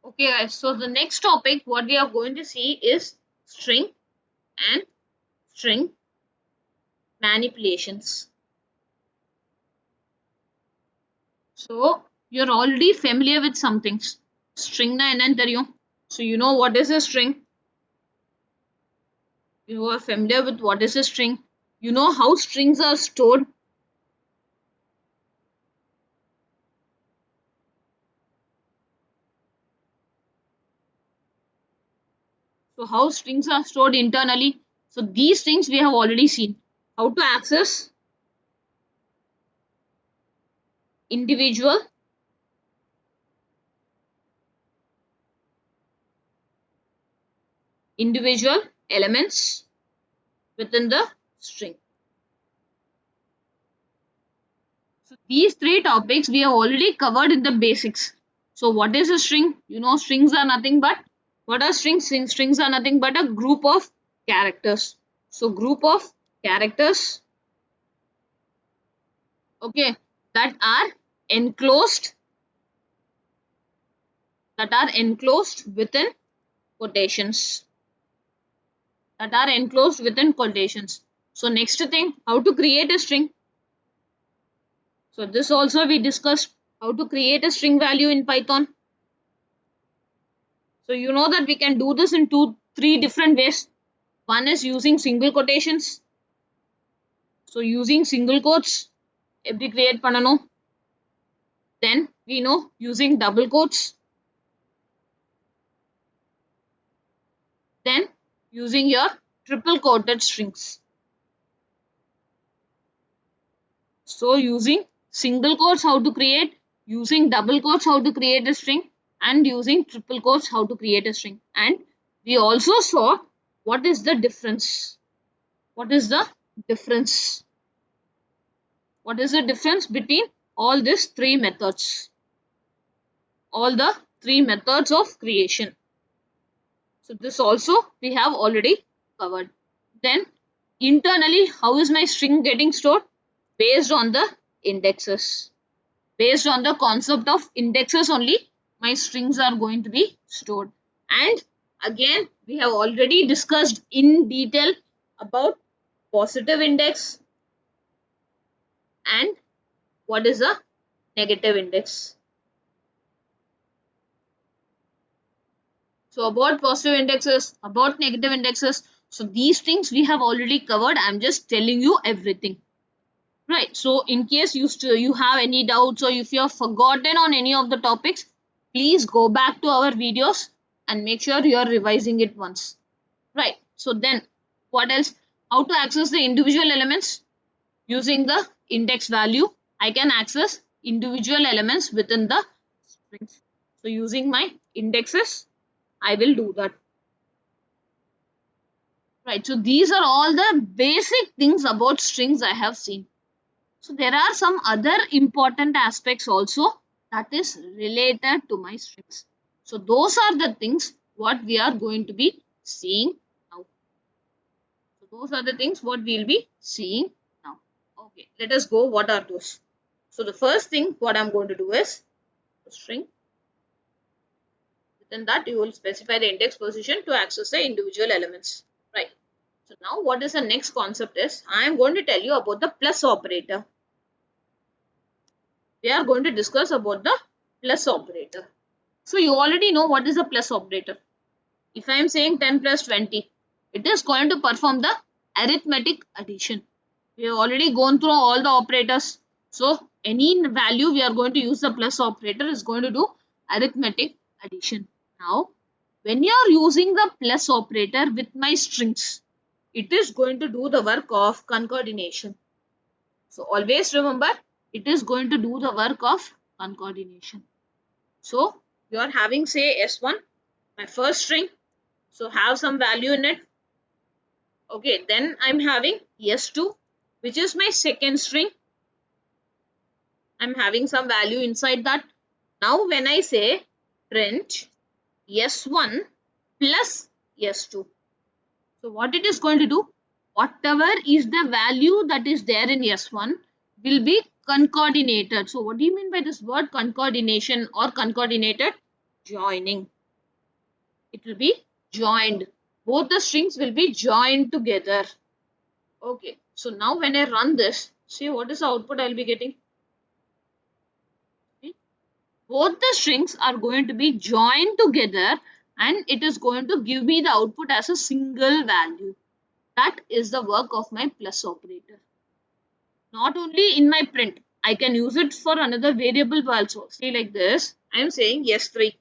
Okay, guys. So the next topic, what we are going to see is string and string manipulations. So you're already familiar with some things. String na ennan theriyum. So you know what is a string. You are familiar with what is a string. You know how strings are stored. So how strings are stored internally. So these things we have already seen. How to access individual individual elements within the string. So these three topics we have already covered in the basics. So what is a string? You know, strings are nothing but what are strings? Strings are nothing but a group of characters. So group of characters, okay, that are enclosed within quotations. That are enclosed within quotations. So next thing, how to create a string. So this also we discussed how to create a string value in Python. So you know that we can do this in three different ways. One is using single quotations. So using single quotes, every create panano. Then we know using double quotes. Then using your triple quoted strings. So using single quotes how to create, using double quotes how to create a string, and using triple quotes how to create a string. And we also saw what is the difference. What is the difference? What is the difference between all these three methods? All the three methods of creation. So this also we have already covered. Then internally, how is my string getting stored? Based on the indexes. Based on the concept of indexes only, my strings are going to be stored. And again, we have already discussed in detail about positive index and what is a negative index. So about positive indexes, about negative indexes. So these things we have already covered. I'm just telling you everything. Right. So in case you have any doubts or if you have forgotten on any of the topics, please go back to our videos and make sure you are revising it once. Right. So then what else? How to access the individual elements using the index value? I can access individual elements within the strings. So using my indexes, I will do that. Right. So these are all the basic things about strings I have seen. So there are some other important aspects also that is related to my strings. So those are the things what we are going to be seeing now. So those are the things what we will be seeing now. Okay, let us go. What are those? So the first thing what I'm going to do is a string. Within that you will specify the index position to access the individual elements. Right. So now what is the next concept is I am going to tell you about the plus operator. We are going to discuss about the plus operator. So you already know what is the plus operator. If I am saying 10 plus 20, it is going to perform the arithmetic addition. We have already gone through all the operators. So any value we are going to use the plus operator is going to do arithmetic addition. Now, when you are using the plus operator with my strings, it is going to do the work of concatenation. So always remember, it is going to do the work of concatenation. So you are having say S1, my first string. So have some value in it. Okay, then I'm having S2, which is my second string. I'm having some value inside that. Now when I say print S1 plus S2. So what it is going to do? Whatever is the value that is there in S1 will be concatenated. So what do you mean by this word concatenation or concatenated? Joining. it will be joined. Both the strings will be joined together. Okay, so now when I run this, see what is the output I'll be getting? See? Both the strings are going to be joined together and it is going to give me the output as a single value. That is the work of my plus operator. Not only in my print, I can use it for another variable also. See like this, I am saying S3.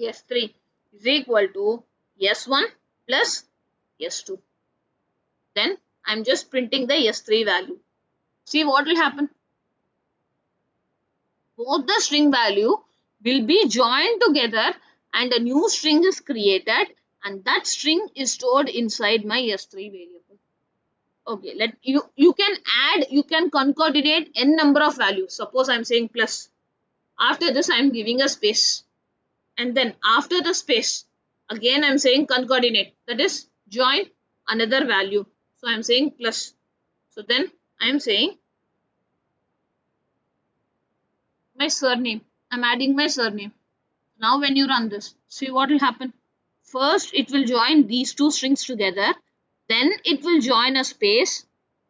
S3 is equal to S1 plus S2. Then I am just printing the S3 value. See what will happen? Both the string value will be joined together and a new string is created and that string is stored inside my S3 variable. Okay, you can add, you can concatenate n number of values. Suppose I'm saying plus. After this I'm giving a space. And then after the space, again I'm saying concatenate. That is join another value. So I'm saying plus. So then I'm saying my surname. I'm adding my surname. Now when you run this, see what will happen. First it will join these two strings together. Then it will join a space.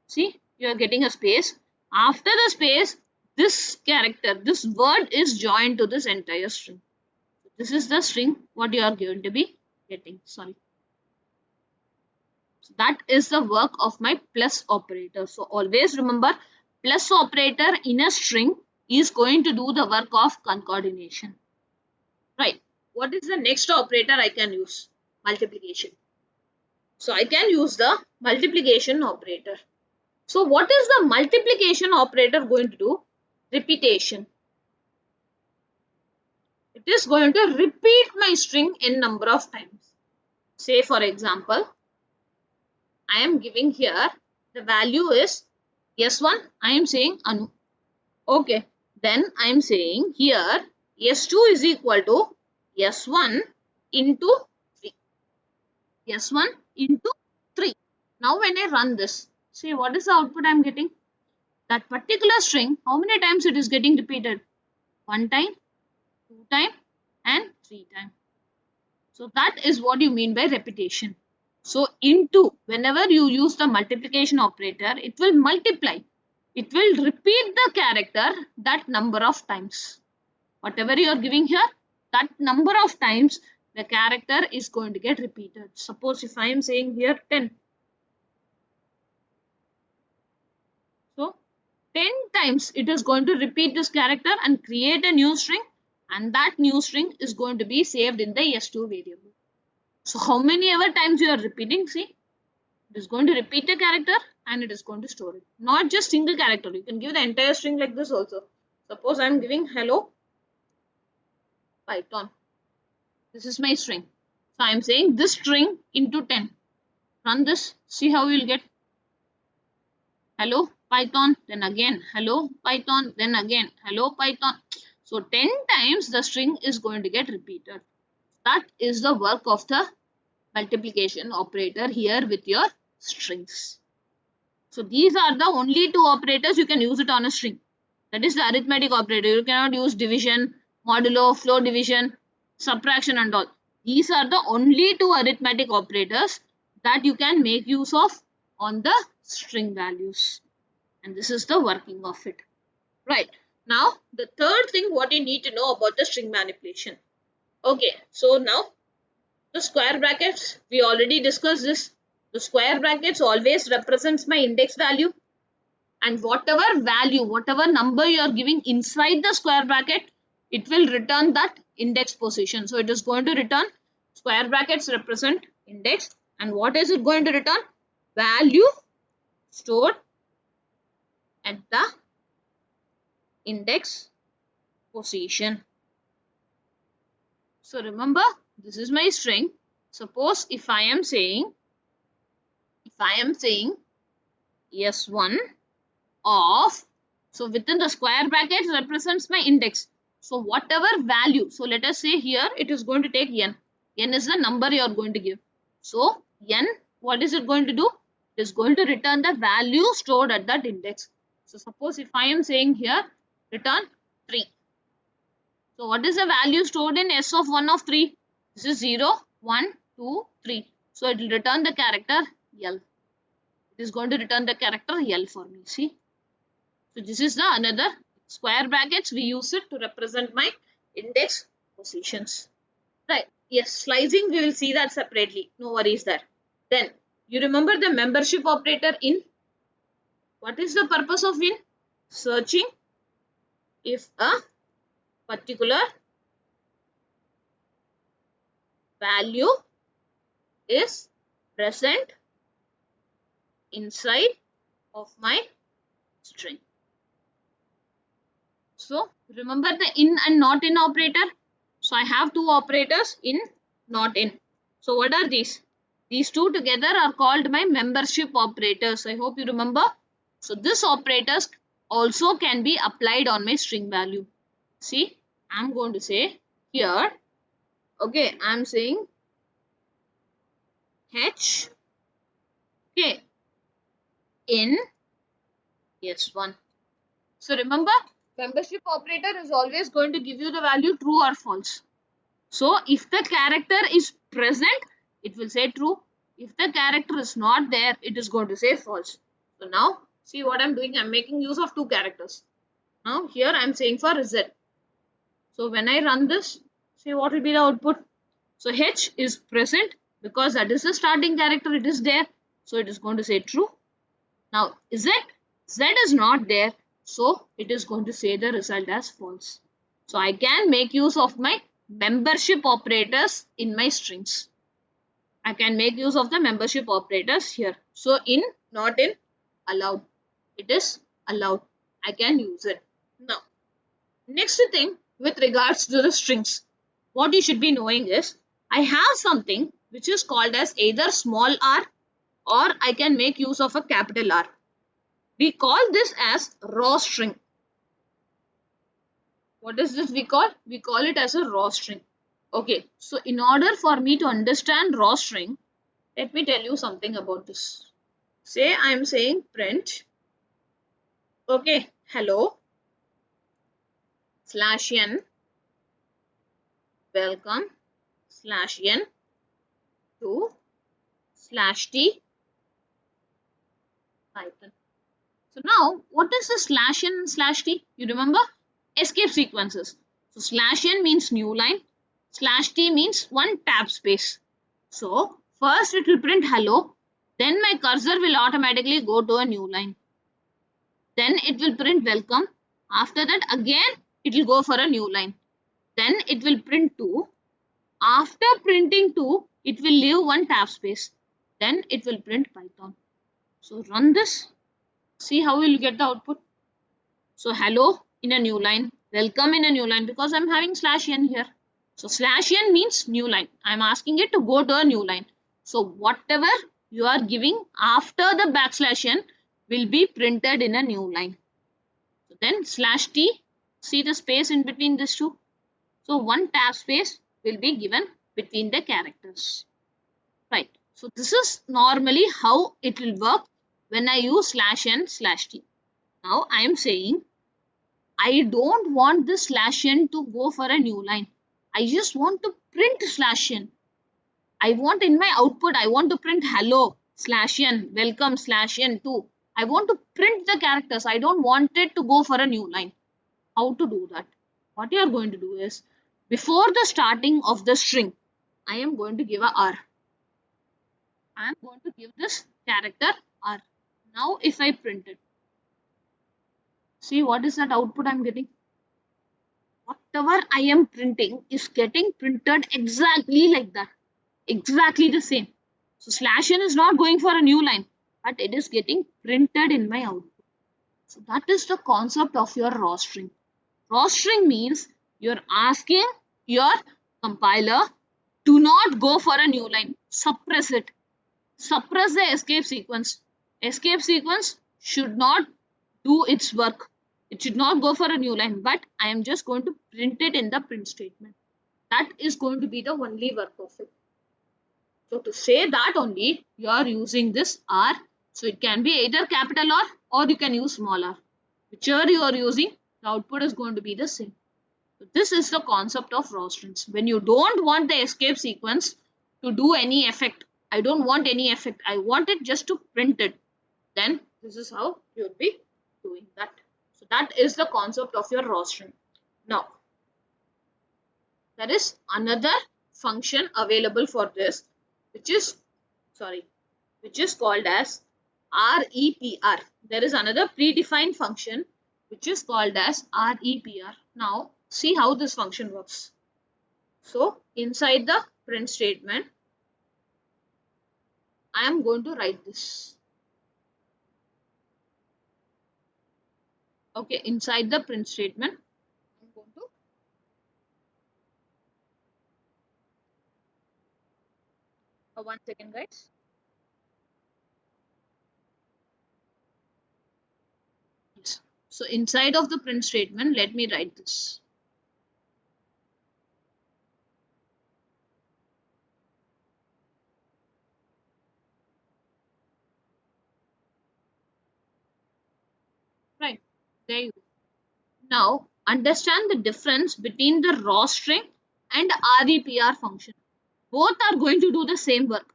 See, you are getting a space. After the space, this character, this word is joined to this entire string. This is the string what you are going to be getting. Sorry. So that is the work of my plus operator. So always remember, plus operator in a string is going to do the work of concatenation. Right. What is the next operator I can use? Multiplication. So I can use the multiplication operator. So what is the multiplication operator going to do? Repetition. It is going to repeat my string in number of times. Say for example, I am giving here the value is S1. I am saying Anu. Okay. Then I am saying here S2 is equal to S1 into 3. S1 into 3. Now when I run this, see what is the output I am getting? That particular string, how many times it is getting repeated? 1 time, 2 time and 3 time. So that is what you mean by repetition. So into, whenever you use the multiplication operator, it will multiply. It will repeat the character that number of times. Whatever you are giving here, that number of times the character is going to get repeated. Suppose if I am saying here 10. So 10 times it is going to repeat this character and create a new string, and that new string is going to be saved in the S2 variable. So how many ever times you are repeating, see, it is going to repeat the character and it is going to store it. Not just single character, you can give the entire string like this also. Suppose I am giving hello Python. This is my string. So I am saying this string into 10. Run this, see how you will get. Hello Python, then again hello Python, then again hello Python. So 10 times the string is going to get repeated. That is the work of the multiplication operator here with your strings. So these are the only two operators you can use it on a string. That is the arithmetic operator. You cannot use division, modulo, floor division, subtraction and all. These are the only two arithmetic operators that you can make use of on the string values. And this is the working of it. Right. Now, the third thing what you need to know about the string manipulation. Okay, so now the square brackets, we already discussed this. The square brackets always represents my index value, and whatever value, whatever number you are giving inside the square bracket, it will return that index position. So it is going to return, square brackets represent index, and what is it going to return? Value stored at the index position. So remember, this is my string. Suppose if I am saying S1 of, so within the square brackets represents my index. So whatever value, so let us say here it is going to take n. N is the number you are going to give. So n, what is it going to do? It is going to return the value stored at that index. So suppose if I am saying here return 3. So what is the value stored in S of 1 of 3? This is 0, 1, 2, 3. So it will return the character L. It is going to return the character L for me. See. So this is the another square brackets. We use it to represent my index positions. Right. Yes, slicing we will see that separately. No worries there. Then you remember the membership operator in. What is the purpose of in? Searching if a particular value is present inside of my string. So remember the in and not in operator. So I have two operators, in, not in. So what are these? These two together are called my membership operators. I hope you remember. So this operators also can be applied on my string value. See, I'm going to say here, okay, I'm saying H, okay, in, yes, 1. So remember, membership operator is always going to give you the value true or false. So if the character is present, it will say true. If the character is not there, it is going to say false. So now, see what I'm doing. I'm making use of two characters. Now here I'm saying for Z. So when I run this, see what will be the output. So H is present because that is the starting character. It is there. So it is going to say true. Now Z is not there. So it is going to say the result as false. So I can make use of my membership operators in my strings. I can make use of the membership operators here. So in, not in, allowed. It is allowed. I can use it. Now, next thing with regards to the strings, what you should be knowing is I have something which is called as either small r or I can make use of a capital R. We call this as raw string. What is this we call? We call it as a raw string. Okay, so in order for me to understand raw string, let me tell you something about this. Say I am saying print, okay, hello, slash n, welcome, slash n, to, slash t, Python. So now, what is the slash n and slash t? You remember? Escape sequences. So slash n means new line, slash t means one tab space. So first it will print hello, then my cursor will automatically go to a new line. Then it will print welcome. After that again it will go for a new line. Then it will print 2. After printing 2, it will leave one tab space. Then it will print Python. So run this. See how we will get the output. So hello in a new line, welcome in a new line because I'm having slash n here. So slash n means new line. I'm asking it to go to a new line. So whatever you are giving after the backslash n will be printed in a new line. So then slash t, see the space in between these two. So one tab space will be given between the characters. Right. So this is normally how it will work when I use slash n slash t. Now I am saying I don't want this slash n to go for a new line. I just want to print slash n. I want in my output, I want to print hello slash n, welcome slash n too. I want to print the characters. I don't want it to go for a new line. How to do that? What you are going to do is, before the starting of the string, I am going to give a r. I am going to give this character r. Now if I print it, see what is that output I am getting? Whatever I am printing is getting printed exactly like that. Exactly the same. So slash n is not going for a new line, but it is getting printed in my output. So that is the concept of your raw string. Raw string means you're asking your compiler to not go for a new line. Suppress it. Suppress the escape sequence. Escape sequence should not do its work. It should not go for a new line, but I am just going to print it in the print statement. That is going to be the only work of it. So to say that only, you are using this R. So it can be either capital R or you can use small r. Whichever you are using, the output is going to be the same. So this is the concept of raw strings. When you don't want the escape sequence to do any effect, I don't want any effect, I want it just to print it, then this is how you would be doing that. So that is the concept of your raw string. Now, there is another function available for this, which is, sorry, which is called as REPR. There is another predefined function which is called as REPR. Now, see how this function works. So, inside the print statement, I am going to write this. Okay, inside the print statement, I'm going to, one second, guys. Yes. So, inside of the print statement, let me write this. Right. There you go. Now, understand the difference between the raw string and REPR function. Both are going to do the same work.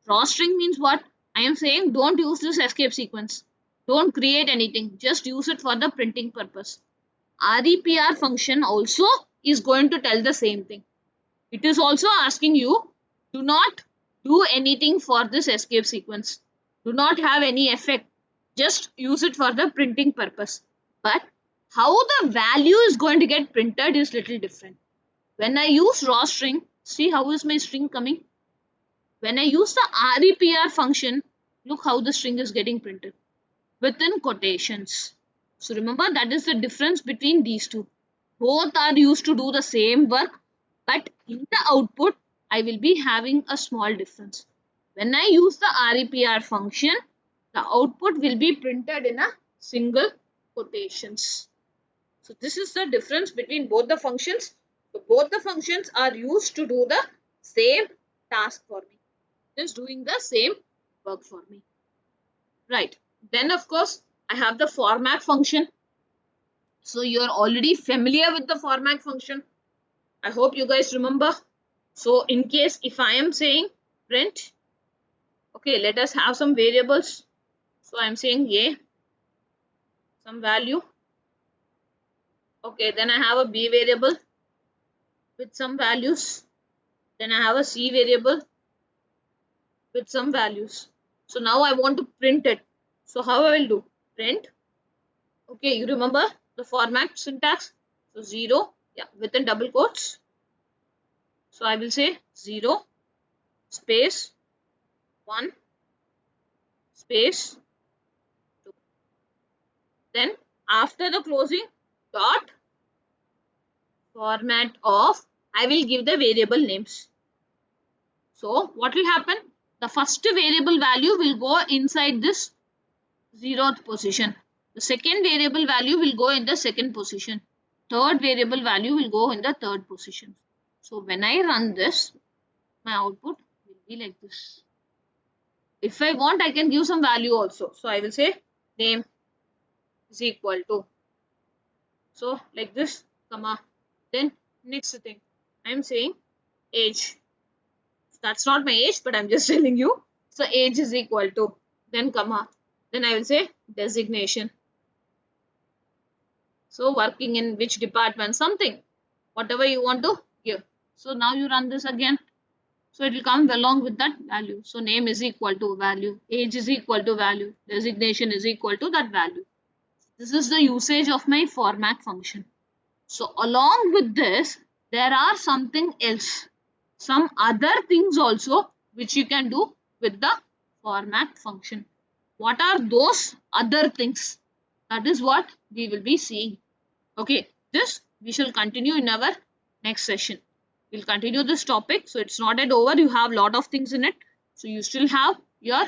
Raw string means what? I am saying don't use this escape sequence. Don't create anything. Just use it for the printing purpose. REPR function also is going to tell the same thing. It is also asking you, do not do anything for this escape sequence. Do not have any effect. Just use it for the printing purpose. But how the value is going to get printed is little different. When I use raw string, see how is my string coming? When I use the REPR function, look how the string is getting printed within quotations. So remember, that is the difference between these two. Both are used to do the same work, but in the output, I will be having a small difference. When I use the REPR function, the output will be printed in a single quotations. So this is the difference between both the functions. So both the functions are used to do the same task for me. It is doing the same work for me. Right. Then of course, I have the format function. So you are already familiar with the format function. I hope you guys remember. So in case if I am saying print, okay, let us have some variables. So I am saying a, some value. Okay, then I have a b variable with some values. Then I have a c variable with some values. So now I want to print it. So how I will do? Print. Okay, you remember the format syntax? So 0, yeah, within double quotes. So I will say 0 space 1 space 2. Then after the closing dot format of, I will give the variable names. So what will happen? The first variable value will go inside this 0th position. The second variable value will go in the second position. Third variable value will go in the third position. So when I run this, my output will be like this. If I want, I can give some value also. So I will say name is equal to. So like this, comma. Then next thing, I am saying age. That's not my age, but I'm just telling you. So age is equal to. Then comma. Then I will say designation. So working in which department, something, whatever you want to give. So now you run this again. So it will come along with that value. So name is equal to value, age is equal to value, designation is equal to that value. This is the usage of my format function. So along with this, there are something else, some other things also which you can do with the format function. What are those other things? That is what we will be seeing. Okay, this we shall continue in our next session. We'll continue this topic. So it's not yet over. You have a lot of things in it. So you still have your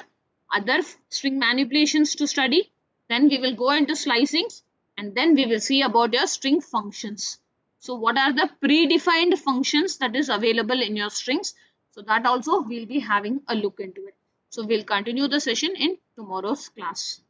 other string manipulations to study. Then we will go into slicings and then we will see about your string functions. So what are the predefined functions that is available in your strings? So that also we'll be having a look into it. So we'll continue the session in tomorrow's class.